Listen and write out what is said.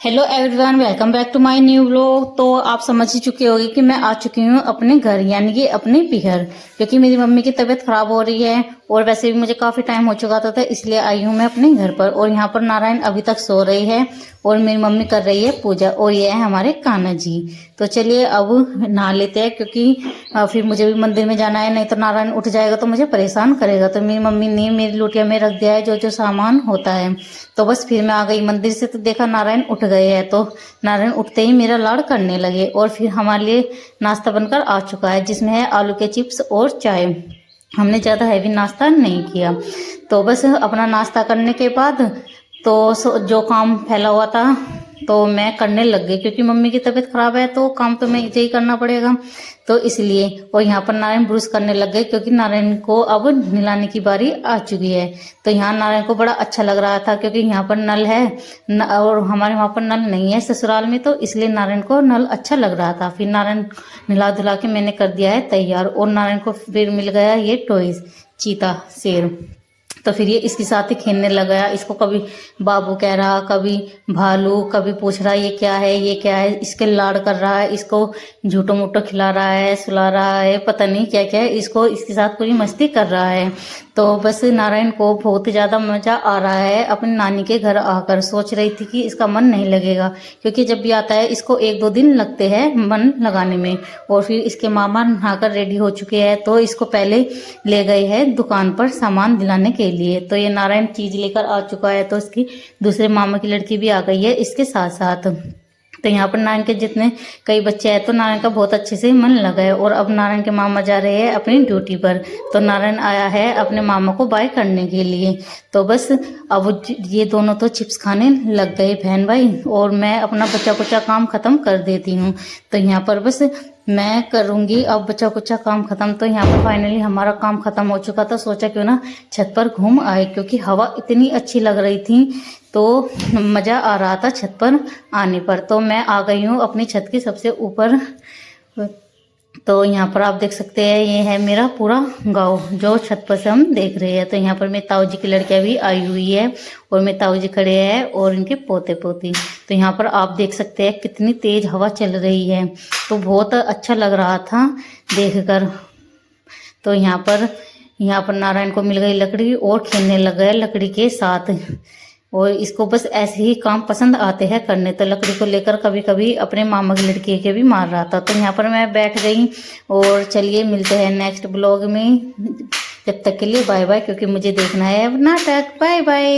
Hello everyone, welcome back to my new vlog. तो आप समझ ही चुके होंगे कि मैं आ चुकी हूँ अपने घर, यानी कि अपने पिहर, क्योंकि मेरी मम्मी की तबीयत खराब हो रही है और वैसे भी मुझे काफी टाइम हो चुका था, तो इसलिए आई हूँ मैं अपने घर पर। और यहाँ पर नारायण अभी तक सो रही है और मेरी मम्मी कर रही है पूजा, और ये है हमारे कान्हा जी। तो चलिए अब नहा लेते हैं, क्योंकि फिर मुझे भी मंदिर में जाना है, नहीं तो नारायण उठ जाएगा तो मुझे परेशान करेगा। तो मेरी मम्मी ने मेरी लोटिया में रख दिया है जो जो सामान होता है। तो बस फिर मैं आ गई मंदिर से, तो देखा नारायण उठ गए हैं। तो नारायण उठते ही मेरा लाड़ करने लगे, और फिर हमारे लिए नाश्ता बनकर आ चुका है, जिसमें है आलू के चिप्स और चाय। हमने ज़्यादा हैवी नाश्ता नहीं किया। तो बस अपना नाश्ता करने के बाद तो जो काम फैला हुआ था तो मैं करने लग गई, क्योंकि मम्मी की तबीयत खराब है तो काम तो मैं इसे ही करना पड़ेगा, तो इसलिए। और यहाँ पर नारायण ब्रश करने लग गए, क्योंकि नारायण को अब नहलाने की बारी आ चुकी है। तो यहाँ नारायण को बड़ा अच्छा लग रहा था, क्योंकि यहाँ पर नल है और हमारे वहाँ पर नल नहीं है ससुराल में, तो इसलिए नारायण को नल अच्छा लग रहा था। फिर नारायण नहला धुला के मैंने कर दिया है तैयार, और नारायण को फिर मिल गया ये टॉयज, चीता शेर। तो फिर ये इसके साथ ही खेलने लग गया। इसको कभी बाबू कह रहा, कभी भालू, कभी पूछ रहा ये क्या है ये क्या है, इसके लाड़ कर रहा है, इसको झूठो मूठो खिला रहा है, सुला रहा है, पता नहीं क्या क्या है, इसको इसके साथ पूरी मस्ती कर रहा है। तो बस नारायण को बहुत ही ज़्यादा मज़ा आ रहा है अपनी नानी के घर आकर। सोच रही थी कि इसका मन नहीं लगेगा, क्योंकि जब भी आता है इसको 1-2 दिन लगते हैं मन लगाने में। और फिर इसके मामा नहाकर रेडी हो चुके हैं, तो इसको पहले ले गए हैं दुकान पर सामान दिलाने के लिए। तो ये नारायण चीज लेकर आ चुका है, तो इसकी दूसरे मामा की लड़की भी आ गई है इसके साथ साथ। तो यहाँ पर नारायण के जितने कई बच्चे हैं, तो नारायण का बहुत अच्छे से मन लगा है। और अब नारायण के मामा जा रहे हैं अपनी ड्यूटी पर, तो नारायण आया है अपने मामा को बाय करने के लिए। तो बस अब ये दोनों तो चिप्स खाने लग गए बहन भाई, और मैं अपना बच्चा कुचा काम खत्म कर देती हूँ। तो यहाँ पर बस मैं करूँगी अब बच्चा कुचा काम खत्म। तो यहाँ पर फाइनली हमारा काम खत्म हो चुका था। सोचा क्यों ना छत पर घूम आए, क्योंकि हवा इतनी अच्छी लग रही थी, तो मज़ा आ रहा था छत पर आने पर। तो मैं आ गई हूँ अपनी छत की सबसे ऊपर। तो यहाँ पर आप देख सकते हैं ये है मेरा पूरा गांव जो छत पर से हम देख रहे हैं। तो यहाँ पर मेरे ताऊ जी की लड़कियां भी आई हुई है, और मेरे ताऊ जी खड़े हैं और इनके पोते पोती। तो यहाँ पर आप देख सकते हैं कितनी तेज हवा चल रही है, तो बहुत अच्छा लग रहा था देखकर। तो यहाँ पर नारायण को मिल गई लकड़ी और खेलने लग गया लकड़ी के साथ। और इसको बस ऐसे ही काम पसंद आते हैं करने, तो लकड़ी को लेकर कभी कभी अपने मामा की लड़की के भी मार रहा था। तो यहाँ पर मैं बैठ गई, और चलिए मिलते हैं नेक्स्ट ब्लॉग में। जब तक के लिए बाय बाय, क्योंकि मुझे देखना है अब नाटक। Bye bye.